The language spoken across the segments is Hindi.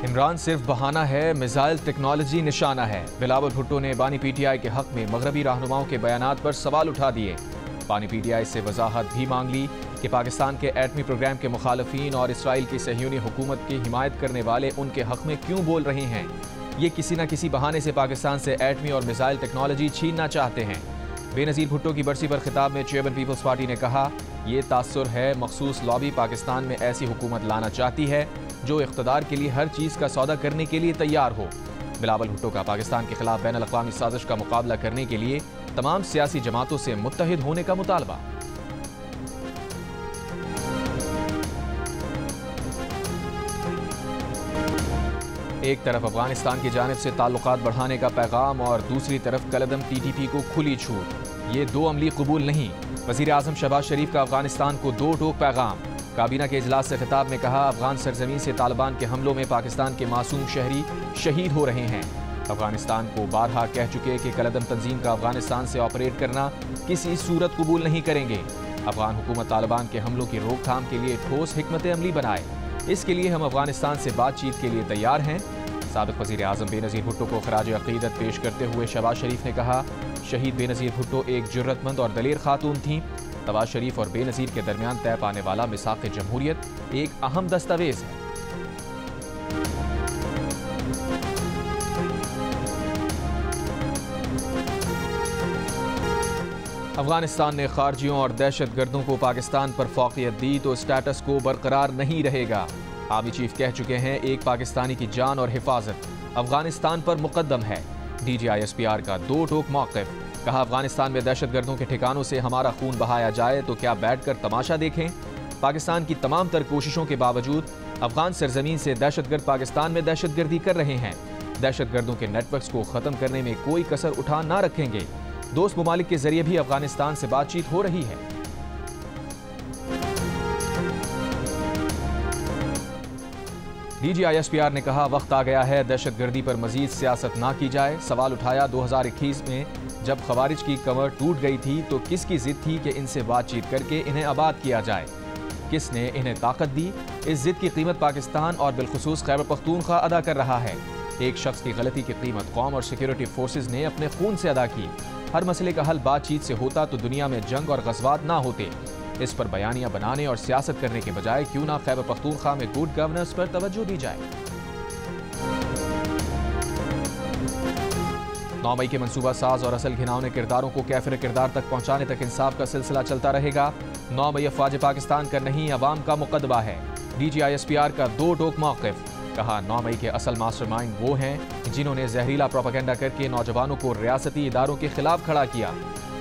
इमरान सिर्फ बहाना है, मिसाइल टेक्नोलॉजी निशाना है। बिलावल भुट्टो ने बानी पीटीआई के हक में मगरबी रहनुमाओं के बयानात पर सवाल उठा दिए। बानी पीटीआई से वजाहत भी मांग ली कि पाकिस्तान के एटमी प्रोग्राम के मुखालफीन और इसराइल की सहयूनी हुकूमत की हिमायत करने वाले उनके हक में क्यों बोल रहे हैं। ये किसी न किसी बहाने से पाकिस्तान से एटमी और मिसाइल टेक्नोलॉजी छीनना चाहते हैं। बेनज़ीर भुट्टो की बरसी पर खिताब में चेयरमैन पीपल्स पार्टी ने कहा, ये तासुर है मखसूस लॉबी पाकिस्तान में ऐसी हुकूमत लाना चाहती है जो इख्तदार के लिए हर चीज़ का सौदा करने के लिए तैयार हो। बिलावल भुट्टो का पाकिस्तान के खिलाफ बैन अल-अक़वामी साजिश का मुकाबला करने के लिए तमाम सियासी जमातों से मुत्तहिद होने का मुतालबा। एक तरफ अफगानिस्तान की जानिब से ताल्लुकात बढ़ाने का पैगाम और दूसरी तरफ कलदम टीटीपी को खुली छूट। ये दो अमली कबूल नहीं। वज़ीर आज़म शहबाज शरीफ का अफगानिस्तान को दो टोक पैगाम। काबीना के इजलास से खिताब में कहा, अफगान सरजमीन से तालिबान के हमलों में पाकिस्तान के मासूम शहरी शहीद हो रहे हैं। अफगानिस्तान को बारहा कह चुके कि कलदम तंजीम का अफगानिस्तान से ऑपरेट करना किसी सूरत कबूल नहीं करेंगे। अफगान हुकूमत तालिबान के हमलों की रोकथाम के लिए ठोस हिकमत अमली बनाए। इसके लिए हम अफगानिस्तान से बातचीत के लिए तैयार हैं। साबिक़ वज़ीर आज़म बेनज़ीर भुट्टो को खराज अक़ीदत पेश करते हुए शहबाज शरीफ ने कहा, शहीद बेनज़ीर भुट्टो एक जुर्रतमंद और दलेर खातून थीं। नवाज शरीफ और बेनज़ीर के दरमियान तय पाने वाला मिसाक़ जमहूरियत एक अहम दस्तावेज है। अफगानिस्तान ने खारजियों और दहशत गर्दों को पाकिस्तान पर फौक़ियत दी तो स्टेटस को बरकरार नहीं रहेगा। आर्मी चीफ कह चुके हैं, एक पाकिस्तानी की जान और हिफाजत अफगानिस्तान पर मुकद्दम है। DGISPR का दो टोक मौक़िफ़। कहा, अफगानिस्तान में दहशत गर्दों के ठिकानों से हमारा खून बहाया जाए तो क्या बैठकर तमाशा देखें। पाकिस्तान की तमाम तर कोशिशों के बावजूद अफगान सरजमीन से दहशतगर्द पाकिस्तान में दहशतगर्दी कर रहे हैं। दहशतगर्दों के नेटवर्क्स को ख़त्म करने में कोई कसर उठा ना रखेंगे। दोस्त ममालिक के जरिए भी अफगानिस्तान से बातचीत हो रही है। DGISPR ने कहा, वक्त आ गया है दहशतगर्दी पर मजीद सियासत ना की जाए। सवाल उठाया, 2021 में जब खवारिज की कमर टूट गई थी तो किसकी जिद थी कि इनसे बातचीत करके इन्हें आबाद किया जाए। किसने इन्हें ताकत दी। इस जिद की कीमत पाकिस्तान और बिलखुसूस खैबर पख्तूनख्वा अदा कर रहा है। एक शख्स की गलती की कीमत कौम और सिक्योरिटी फोर्सेज ने अपने खून से अदा की। हर मसले का हल बातचीत से होता तो दुनिया में जंग और गज़वात ना होते। इस पर बयानियां बनाने और सियासत करने के बजाय क्यों ना खैबर पख्तूनख्वा में गुड गवर्नेंस पर तवज्जो दी जाए। 9 मई के मंसूबा साज और असल घिनौने किरदारों को कैफिर किरदार तक पहुंचाने तक इंसाफ का सिलसिला चलता रहेगा। 9 मई अफवाज पाकिस्तान का नहीं, अवाम का मुकदमा है। DGISPR का दो टोक मौक़िफ़। कहा, 9 मई के असल मास्टरमाइंड वो हैं जिन्होंने जहरीला प्रोपेगेंडा करके नौजवानों को रियासती इदारों के खिलाफ खड़ा किया।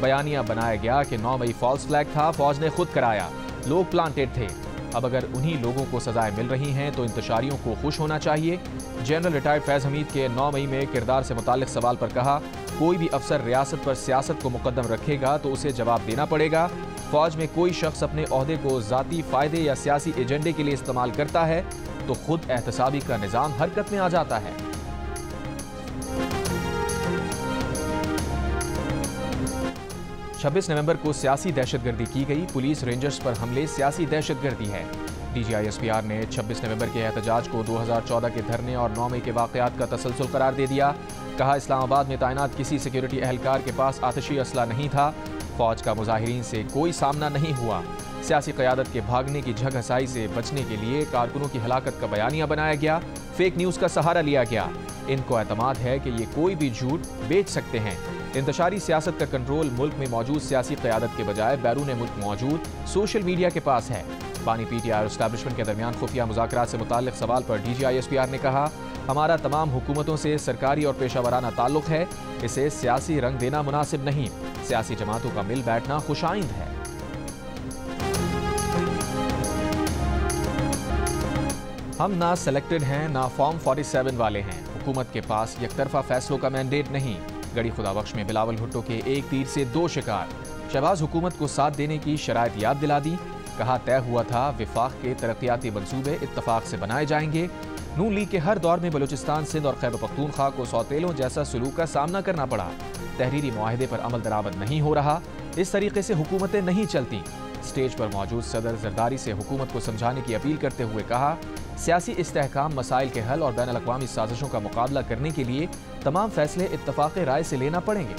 बयानिया बनाया गया कि 9 मई फॉल्स फ्लैग था, फौज ने खुद कराया, लोग प्लांटेड थे। अब अगर उन्हीं लोगों को सजाएं मिल रही हैं तो इंतशारियों को खुश होना चाहिए। जनरल रिटायर्ड फैज़ हमीद के 9 मई में किरदार से मुताल्लिक सवाल पर कहा, कोई भी अफसर रियासत पर सियासत को मुकद्दम रखेगा तो उसे जवाब देना पड़ेगा। फौज में कोई शख्स अपने ओहदे को ज़ाती फ़ायदे या सियासी एजेंडे के लिए इस्तेमाल करता है तो खुद एहतसाबी का निज़ाम हरकत में आ जाता है। छब्बीस नवंबर को सियासी दहशतगर्दी की गई। पुलिस रेंजर्स पर हमले सियासी दहशतगर्दी है। DGISPR ने 26 नवंबर के एहतजाज को 2014 के धरने और 9 मई के वाक़यात का तसलसल करार दे दिया। कहा, इस्लामाबाद में तैनात किसी सिक्योरिटी एहलकार के पास आतिशी असला नहीं था। फौज का मुजाहिरीन से कोई सामना नहीं हुआ। सियासी क़यादत के भागने की झगहसाई से बचने के लिए कारकुनों की हलाकत का बयानिया बनाया गया। फेक न्यूज़ का सहारा लिया गया। इनको एतमाद है कि ये कोई भी झूठ बेच सकते हैं। इंतशारी सियासत का कंट्रोल मुल्क में मौजूद सियासी क़यादत के बजाय बैरून मुल्क मौजूद सोशल मीडिया के पास है। बानी पीटीआई और एस्टैब्लिशमेंट के दरमियान खुफिया मुज़ाकरात से मुताल्लिक सवाल पर DGISPR ने कहा, हमारा तमाम हुकूमतों से सरकारी और पेशावराना ताल्लुक है। इसे सियासी रंग देना मुनासिब नहीं। सियासी जमातों का मिल बैठना खुशाइंद है। हम ना सेलेक्टेड हैं ना फॉर्म 47 वाले हैं। हुकूमत के पास यकतरफा फैसलों का मैंडेट नहीं। गड़ी खुदाबख्श में बिलावल भुट्टो के एक तीर से दो शिकार। शहबाज हुकूमत को साथ देने की शराइत याद दिला दी। कहा, तय हुआ था विफाक के तरक्याती मंसूबे इत्तफाक से बनाए जाएंगे। नून लीग के हर दौर में बलूचिस्तान, सिंध और खैबर पख्तूनख्वा को सौतेलों जैसा सलूक का सामना करना पड़ा। तहरीरी मुआहदे पर अमल दरामद नहीं हो रहा। इस तरीके से हुकूमतें नहीं चलती। स्टेज पर मौजूद सदर जरदारी से हुकूमत को समझाने की अपील करते हुए कहा, सियासी इस्तेहकाम, मसाइल के हल और बैन अल-अक़वामी साजिशों का मुकाबला करने के लिए तमाम फैसले इत्तफ़ाक़ राय से लेना पड़ेंगे।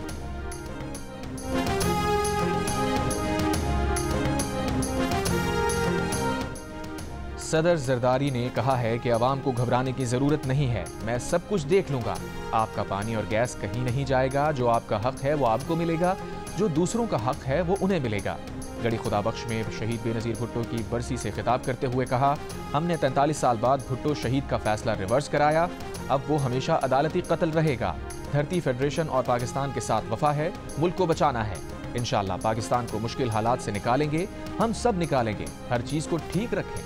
सदर जरदारी ने कहा है कि अवाम को घबराने की जरूरत नहीं है, मैं सब कुछ देख लूंगा। आपका पानी और गैस कहीं नहीं जाएगा, जो आपका हक है वो आपको मिलेगा, जो दूसरों का हक है वो उन्हें मिलेगा। गढ़ी खुदाबख्श में शहीद बेनज़ीर भुट्टो की बरसी से खिताब करते हुए कहा, हमने 43 साल बाद भुट्टो शहीद का फैसला रिवर्स कराया, अब वो हमेशा अदालती कत्ल रहेगा। धरती फेडरेशन और पाकिस्तान के साथ वफा है, मुल्क को बचाना है। इंशाअल्लाह पाकिस्तान को मुश्किल हालात से निकालेंगे, हम सब निकालेंगे, हर चीज को ठीक रखें।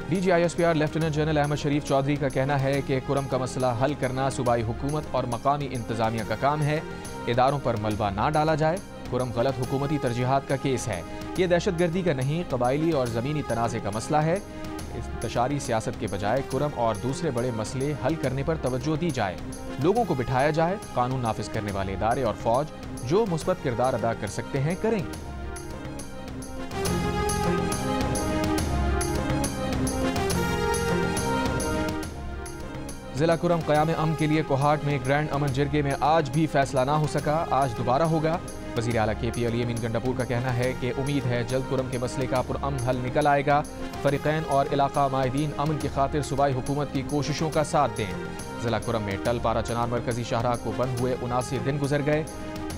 DGISPR लेफ्टिनेंट जनरल अहमद शरीफ चौधरी का कहना है कि कुरम का मसला हल करना सूबाई हुकूमत और मकामी इंतजामिया का काम है, इदारों पर मलबा ना डाला जाए। कुरम गलत हुकूमती तरजीहात का केस है, ये दहशतगर्दी का नहीं, कबायली और ज़मीनी तनाज़े का मसला है। इंतशारी सियासत के बजाय कुरम और दूसरे बड़े मसले हल करने पर तवज्जो दी जाए, लोगों को बिठाया जाए, कानून नाफिज करने वाले इदारे और फौज जो मुस्बत किरदार अदा कर सकते हैं करेंगे। जिला कुरम क़याम अमन के लिए कोहाट में ग्रैंड अमन जिरगे में आज भी फैसला ना हो सका, आज दोबारा होगा। वज़ीर आला KP अली अमीन गंडापुर का कहना है कि उम्मीद है जल्द कुरम के मसले का पुरअमन हल निकल आएगा। फ़रीक़ैन और इलाका माहिदीन अमन की खातिर सूबाई हुकूमत की कोशिशों का साथ दें। जिला कुरम में टल पारा चनार मरकजी शाहराह को बंद हुए 79 दिन गुजर गए।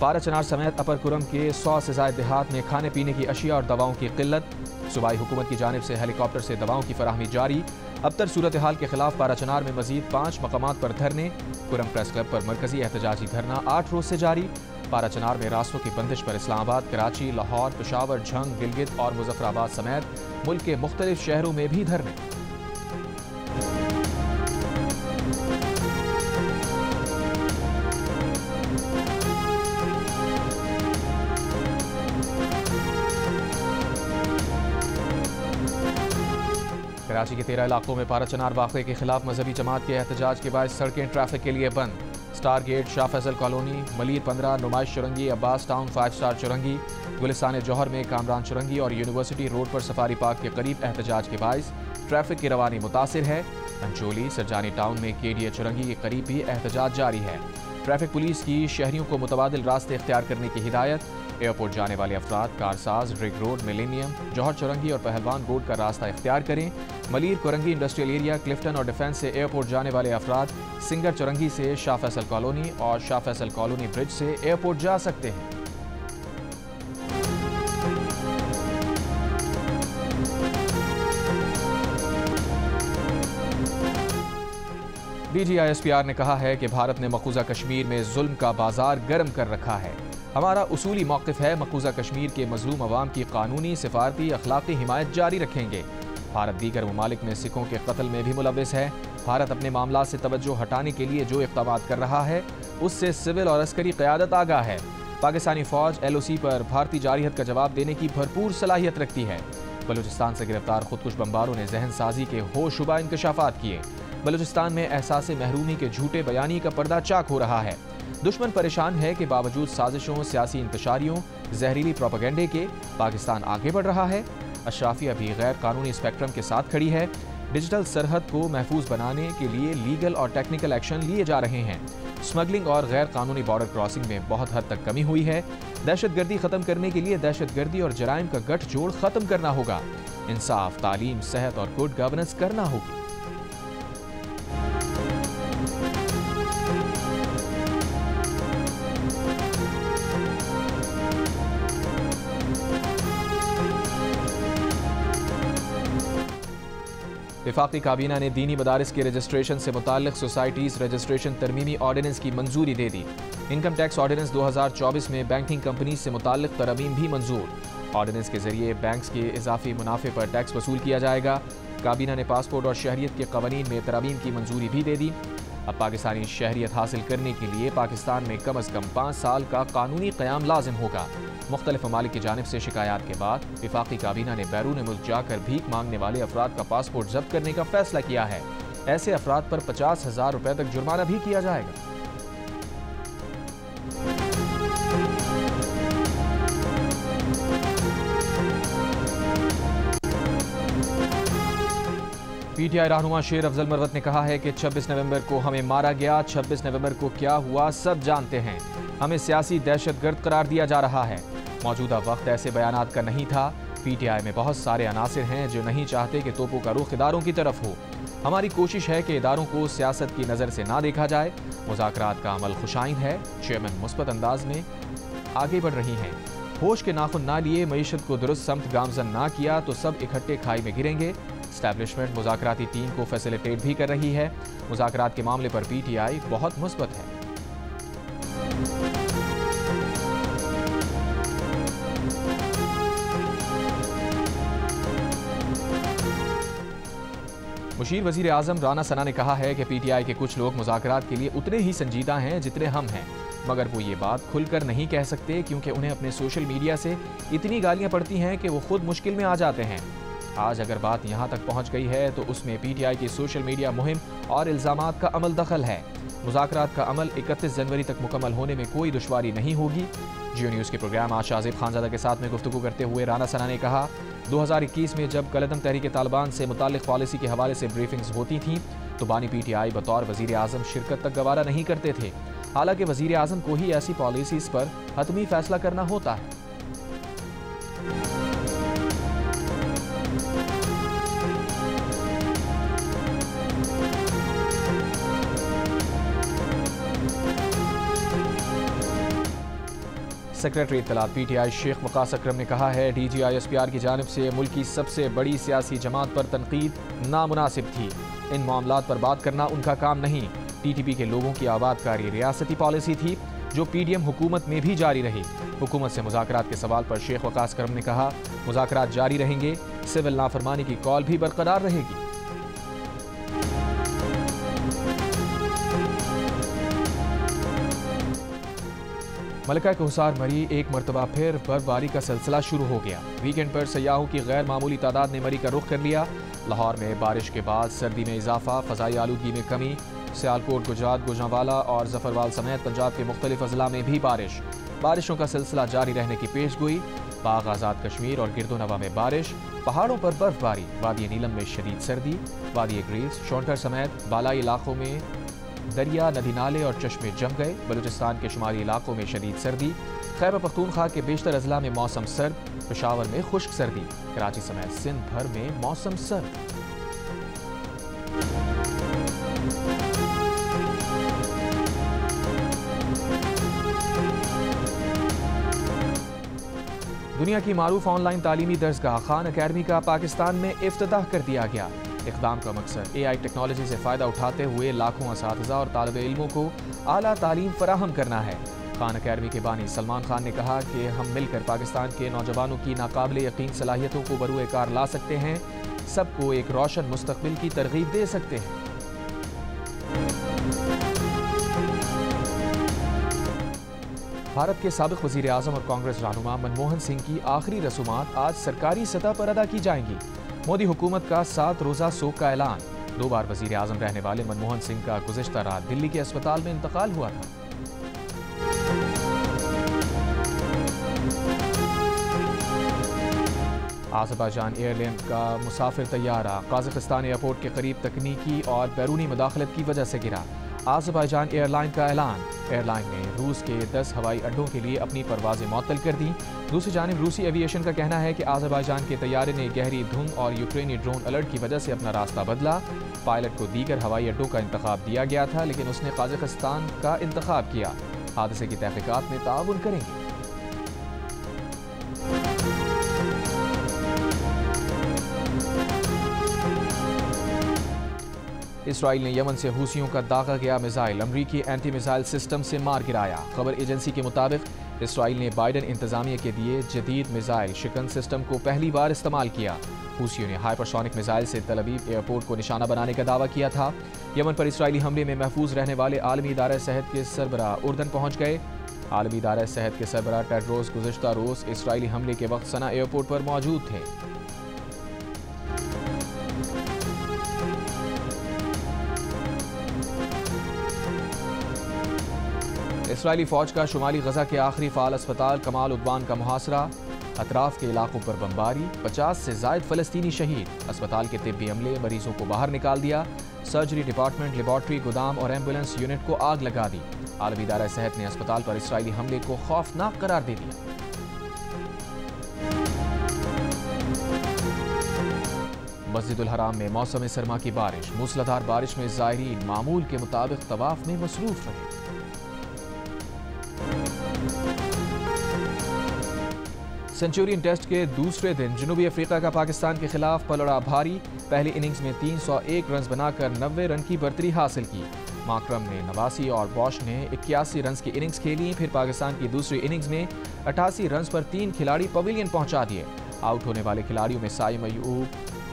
पारा चनार समेत अपर कुरम के 100 से ज़ायद देहात में खाने पीने की अशिया और दवाओं की किल्लत। सूबाई हुकूमत की जानिब से हेलीकॉप्टर से दवाओं की फराहमी जारी। अबतर सूरत हाल के खिलाफ पारा चनार में मजीद 5 मकामात पर धरने। कुरम प्रेस क्लब पर मरकजी एहतजाजी धरना 8 रोज से जारी। पारा चनार में रास्तों की बंदिश पर इस्लामाबाद, कराची, लाहौर, पेशावर, झंग, गिलगित और मुजफ्फराबाद समेत मुल्क के मुख्तलिफ शहरों में भी धरने। कराची के 13 इलाकों में पारा चनार वाक़े के खिलाफ मजहबी जमात के एहतजाज के बाद सड़कें ट्रैफिक के लिए बंद। Star gate, Shah Faisal colony, Malir 15, Numaish Chowrangi, Abbas town, 5 star Chowrangi, Gulistan Jauhar में कामरान चुरंगी और यूनिवर्सिटी रोड पर सफारी पार्क के करीब एहतजाज के बायस ट्रैफिक की रवानी मुतासिर है। अंचोली, सरजानी टाउन में KDA चुरंगी के करीब भी एहतजाज जारी है। ट्रैफिक पुलिस की शहरियों को मुतबादिल रास्ते इख्तियार करने की हिदायत। एयरपोर्ट जाने वाले अफराद कारसाज, रिग रोड, मिलेनियम, जौहर चुरंगी और पहलवान रोड का रास्ता इख्तियार करें। मलिर कुरंगी इंडस्ट्रियल एरिया, क्लिफ्टन और डिफेंस से एयरपोर्ट जाने वाले अफराद सिंगर चुरंगी से शाह फैसल कॉलोनी और शाह फैसल कॉलोनी ब्रिज से एयरपोर्ट जा सकते हैं। DGISPR ने कहा है कि भारत ने मकबूजा कश्मीर में जुल्म का बाजार गर्म कर रखा है। हमारा उसूली मौक़िफ़ है, मकबूजा कश्मीर के मजलूम अवाम की कानूनी, सिफारती, अखलाकी हिमायत जारी रखेंगे। भारत दीगर ममालिक में सिखों के कत्ल में भी मुलव्विस है। भारत अपने मामला से तवज्जो हटाने के लिए जो इक़दाम कर रहा है उससे सिविल और अस्करी क़यादत आगाह है। पाकिस्तानी फ़ौज LOC पर भारतीय जारियत का जवाब देने की भरपूर सलाहियत रखती है। बलूचिस्तान से गिरफ्तार खुदकुश बमबारों ने जहन साजी के होशुबा इंकशाफात किए। बलूचिस्तान में एहसास महरूमी के झूठे बयानी का पर्दा चाक हो रहा है। दुश्मन परेशान है कि बावजूद साजिशों, सियासी इंतशारियों, जहरीली प्रोपेगेंडे के पाकिस्तान आगे बढ़ रहा है। अशराफिया भी गैर कानूनी स्पेक्ट्रम के साथ खड़ी है। डिजिटल सरहद को महफूज बनाने के लिए लीगल और टेक्निकल एक्शन लिए जा रहे हैं। स्मगलिंग और गैर कानूनी बॉर्डर क्रॉसिंग में बहुत हद तक कमी हुई है। दहशतगर्दी खत्म करने के लिए दहशतगर्दी और जराइम का गठजोड़ खत्म करना होगा। इंसाफ, तालीम, सेहत और गुड गवर्नेंस करना होगी। वफाकी काबीना ने दीनी मदारिस के रजिस्ट्रेशन से मुताल्लिक सोसाइटीज़ रजिस्ट्रेशन तरमीमी ऑर्डिनेंस की मंजूरी दे दी। इनकम टैक्स ऑर्डिनेंस 2024 में बैंकिंग कंपनी से मुताल्लिक तरमीम भी मंजूर। ऑर्डिनेंस के जरिए बैंक्स के इजाफी मुनाफे पर टैक्स वसूल किया जाएगा। काबीना ने पासपोर्ट और शहरियत के कवानीन में तरमीम की मंजूरी भी दे दी। अब पाकिस्तानी शहरियत हासिल करने के लिए पाकिस्तान में कम अज़ कम 5 साल का कानूनी क़याम लाजिम होगा। मुख्तलिफ ममालिक की जानिब से शिकायत के बाद वफाकी काबीना ने बैरून मुल्क जाकर भीख मांगने वाले अफराद का पासपोर्ट जब्त करने का फैसला किया है। ऐसे अफराद पर 50,000 रुपये तक जुर्माना भी किया जाएगा। पीटीआई रहनुमा शेर अफजल मरवत ने कहा है कि 26 नवंबर को हमें मारा गया। 26 नवंबर को क्या हुआ सब जानते हैं। हमें सियासी दहशतगर्द करार दिया जा रहा है। मौजूदा वक्त ऐसे बयानात का नहीं था। पीटीआई में बहुत सारे अनासिर हैं जो नहीं चाहते कि तोपों का रुख इदारों की तरफ हो। हमारी कोशिश है कि इदारों को सियासत की नज़र से ना देखा जाए। मुज़ाकरात का अमल खुशाइन है। चेयरमैन मुस्बत अंदाज में आगे बढ़ रही हैं। होश के नाखुन ना लिए, मईशत को दुरुस्त समत गामजन ना किया तो सब इकट्ठे खाई में गिरेंगे। एस्टैब्लिशमेंट मुज़ाकराती टीम को फैसिलिटेट भी कर रही है। मुज़ाकरात के मामले पर पीटीआई बहुत मुस्बत है। मुशीर वज़ीर आज़म राना सना ने कहा है कि पीटीआई के कुछ लोग मुज़ाकरात के लिए उतने ही संजीदा हैं जितने हम हैं, मगर वो ये बात खुलकर नहीं कह सकते क्योंकि उन्हें अपने सोशल मीडिया से इतनी गालियां पड़ती हैं कि वो खुद मुश्किल में आ जाते हैं। आज अगर बात यहाँ तक पहुँच गई है तो उसमें पीटीआई की सोशल मीडिया मुहिम और इल्ज़ामात का अमल दखल है। मुज़ाकरात का अमल 31 जनवरी तक मुकम्मल होने में कोई दुश्वारी नहीं होगी। जियो न्यूज़ के प्रोग्राम आशा आज़िब खानज़ादा के साथ में गुफ्तगू करते हुए राना सना ने कहा, 2021 में जब कलदम तहरीक तालिबान से मुताल्लिक़ पॉलिसी के हवाले से ब्रीफिंग्स होती थीं तो बानी पीटीआई बतौर वज़ीर आज़म शिरकत तक गवारा नहीं करते थे। हालांकि वज़ीर आज़म को ही ऐसी पॉलिसीज़ पर हतमी फैसला करना होता है। सेक्रेटरी इत्तलात पीटीआई शेख वकास अकरम ने कहा है, DGI-SPR की जानिब से मुल्क की सबसे बड़ी सियासी जमात पर तनकीद नामुनासिब थी। इन मामलात पर बात करना उनका काम नहीं। TTP के लोगों की आबादकारी रियासती पॉलिसी थी जो PDM हुकूमत में भी जारी रही। हुकूमत से मुज़ाकरात के सवाल पर शेख वकास अकरम ने कहा, मुज़ाकरात जारी रहेंगे, सिविल नाफरमानी की कॉल भी बरकरार रहेगी। मलका के हुसार मरी एक मरतबा फिर बर्फबारी का सिलसिला शुरू हो गया। वीकेंड पर सयाहों की गैर मामूली तादाद ने मरी का रुख कर लिया। लाहौर में बारिश के बाद सर्दी में इजाफा, फ़ज़ाई आलूगी में कमी। सियालकोट, गुजरात, गुजरांवाला और जफरवाल समेत पंजाब के मुख्तलिफ अजला में भी बारिशों का सिलसिला जारी रहने की पेशगोई। पाक आज़ाद कश्मीर और गिरदोनवा में बारिश, पहाड़ों पर बर्फबारी, वादी नीलम में शदीद सर्दी, वादी ग्रीस, शोंटर समेत बालाई इलाकों में दरिया, नदी नाले और चश्मे जम गए। बलूचिस्तान के शुमारी इलाकों में शदीद सर्दी। खैबर पख्तूनख्वा के बेशतर अजला में मौसम सर्द, पेशावर में खुश्क सर्दी, कराची समेत सिंध भर में मौसम सर्द। दुनिया की मारूफ ऑनलाइन तालीमी दर्सगाह खान अकेडमी का पाकिस्तान में इफ्तिताह कर दिया गया। इक़दाम का मकसद AI टेक्नोलॉजी से फ़ायदा उठाते हुए लाखों असातिज़ा और तालिब इल्मों को आला तालीम फराहम करना है। खान अकेडमी के बानी सलमान खान ने कहा कि हम मिलकर पाकिस्तान के नौजवानों की नाकाबिले यकीन सलाहियतों को बरूए कार ला सकते हैं, सबको एक रोशन मुस्तकबिल की तरगीब दे सकते हैं। भारत के साबिक़ वज़ीर आज़म और कांग्रेस रहनुमा मनमोहन सिंह की आखिरी रसूमात आज सरकारी सतह पर अदा की जाएंगी। मोदी हुकूमत का 7 रोज़ा सोग का ऐलान। 2 बार वज़ीर आज़म रहने वाले मनमोहन सिंह का गुज़िश्ता रात दिल्ली के अस्पताल में इंतकाल हुआ था। आज़रबाईजान एयरलाइन का मुसाफिर तैयारा काज़ाकिस्तान एयरपोर्ट के करीब तकनीकी और बैरूनी मुदाखलत की वजह से गिरा। आज़रबाईजान एयरलाइन का ऐलान, एयरलाइन ने रूस के 10 हवाई अड्डों के लिए अपनी परवाज़ें मुअत्तल कर दी। दूसरी जानिब रूसी एविएशन का कहना है कि आज़रबाईजान के तैयारे ने गहरी धुंध और यूक्रेनी ड्रोन अलर्ट की वजह से अपना रास्ता बदला। पायलट को दीगर हवाई अड्डों का इंतखाब दिया गया था, लेकिन उसने काज़ाकिस्तान का इंतखाब किया। हादसे की तहकीकात में ताउन करेंगे। इसराइल ने यमन से हूसियों का दागा गया मिसाइल अमरीकी एंटी मिसाइल सिस्टम से मार गिराया। खबर एजेंसी के मुताबिक इसराइल ने बाइडन इंतजामिया के दिए जदीद मिसाइल शिकन सिस्टम को पहली बार इस्तेमाल किया। हूसियों ने हाइपरसोनिक मिसाइल से तल अवीव एयरपोर्ट को निशाना बनाने का दावा किया था। यमन पर इसराइली हमले में महफूज रहने वाले आलमी इदारा सेहत के सरबराह उर्दन पहुंच गए। आलमी इदारा सेहत के सरबराह टेड्रोस गुज़िश्ता रोज़ इसराइली हमले के वक्त सना एयरपोर्ट पर मौजूद थे। इसराइली फौज का शुमाली गजा के आखिरी फाल अस्पताल कमाल उद्वान का मुहासरा। अतराफ के इलाकों पर बमबारी, 50 से जायद फलस्तीनी शहीद। अस्पताल के तिब्बी अमले मरीजों को बाहर निकाल दिया। सर्जरी डिपार्टमेंट, लेबॉर्ट्री, गोदाम और एम्बुलेंस यूनिट को आग लगा दी। आलमी इदारा सेहत ने अस्पताल पर इसराइली हमले को खौफनाक करार दे दिया। मस्जिदुल हराम में मौसम सरमा की बारिश, मूसलाधार बारिश में ज़ायरीन मामूल के मुताबिक तवाफ में मसरूफ रहे। सेंचुरियन टेस्ट के दूसरे दिन जनूबी अफ्रीका का पाकिस्तान के खिलाफ पलड़ा भारी। पहली इनिंग्स में 301 रन बनाकर 90 रन की बर्तरी हासिल की। माकरम ने 89 और बॉश ने 81 रन की इनिंग्स खेली। फिर पाकिस्तान की दूसरी इनिंग्स में 88 रन पर 3 खिलाड़ी पवेलियन पहुंचा दिए। आउट होने वाले खिलाड़ियों में साइम अयूब,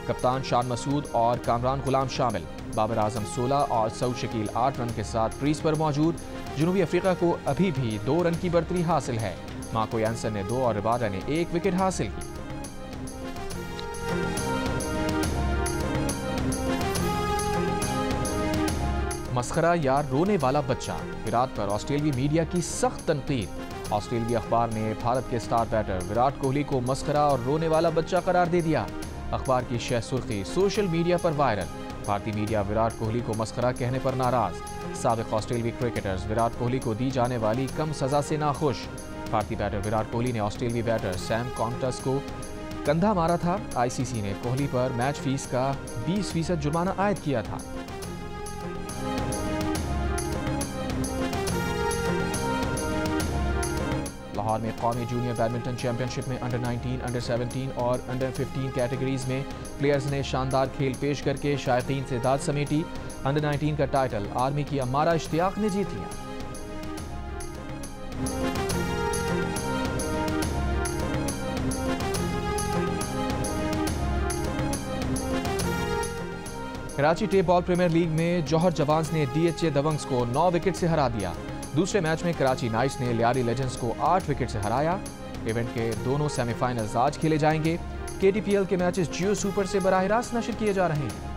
कप्तान शान मसूद और कामरान गुलाम शामिल। बाबर आजम 16 और सऊद शकील 8 रन के साथ क्रीज पर मौजूद। जनूबी अफ्रीका को अभी भी 2 रन की बर्तरी हासिल है। मार्को यानसन ने 2 और रबाडा ने 1 विकेट हासिल की। मस्खरा या रोने वाला बच्चा, विराट पर ऑस्ट्रेलियाई मीडिया की सख्त तनकीद। ऑस्ट्रेलियाई अखबार ने भारत के स्टार बैटर विराट कोहली को मस्खरा और रोने वाला बच्चा करार दे दिया। अखबार की शह सुर्खी सोशल मीडिया पर वायरल। भारतीय मीडिया विराट कोहली को मस्खरा कहने पर नाराज। साबिक ऑस्ट्रेलियाई क्रिकेटर्स विराट कोहली को दी जाने वाली कम सजा से नाखुश। भारतीय बैटर विराट कोहली ने ऑस्ट्रेलियाई बैटर सैम कॉन्टस को कंधा मारा था। आईसीसी ने कोहली पर मैच फीस का 20% जुर्माना आयद किया था। लाहौर में कौमी जूनियर बैडमिंटन चैंपियनशिप में अंडर 19, अंडर 17 और अंडर 15 कैटेगरीज में प्लेयर्स ने शानदार खेल पेश करके शायकीन से दाद समेटी। अंडर 19 का टाइटल आर्मी की अम्मारा इश्तियाक ने जीत लिया। Karachi tape ball premier league में जौहर जवान्स ने डीएचए दबंग्स को 9 विकेट से हरा दिया। दूसरे मैच में कराची नाइट्स ने लियारी लेजेंड्स को 8 विकेट से हराया। इवेंट के दोनों सेमीफाइनल्स आज खेले जाएंगे। केटीपीएल के मैचेस जियो सुपर से बराह रास्त नशर किए जा रहे हैं।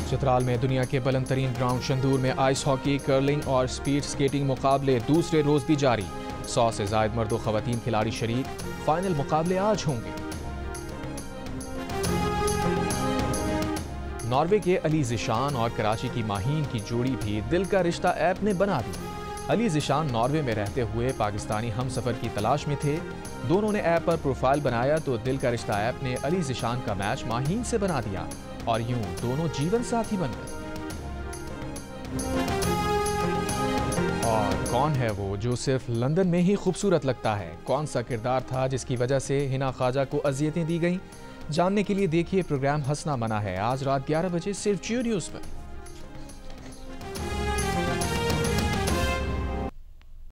चित्राल में दुनिया के बुलंद तरीन ग्राउंड शंदूर में आइस हॉकी, कर्लिंग और स्पीड स्केटिंग मुकाबले दूसरे रोज भी जारी। 100 से ज्यादा मर्द और खवातीन खिलाड़ी शरीक। फाइनल मुकाबले आज होंगे। नॉर्वे के अली ज़िशान और कराची की माहीन की जोड़ी भी दिल का रिश्ता ऐप ने बना दी। अली ज़िशान नॉर्वे में रहते हुए पाकिस्तानी हमसफर की तलाश में थे। दोनों ने ऐप पर प्रोफाइल बनाया तो दिल का रिश्ता ऐप ने अली ज़िशान का मैच माहीन से बना दिया और यूं दोनों जीवन साथी बन गए। और कौन है वो जो सिर्फ लंदन में ही खूबसूरत लगता है? कौन सा किरदार था जिसकी वजह से हिना ख्वाजा को अजियतें दी गईं? जानने के लिए देखिए प्रोग्राम हंसना मना है आज रात 11 बजे सिर्फ जियो न्यूज़ पर।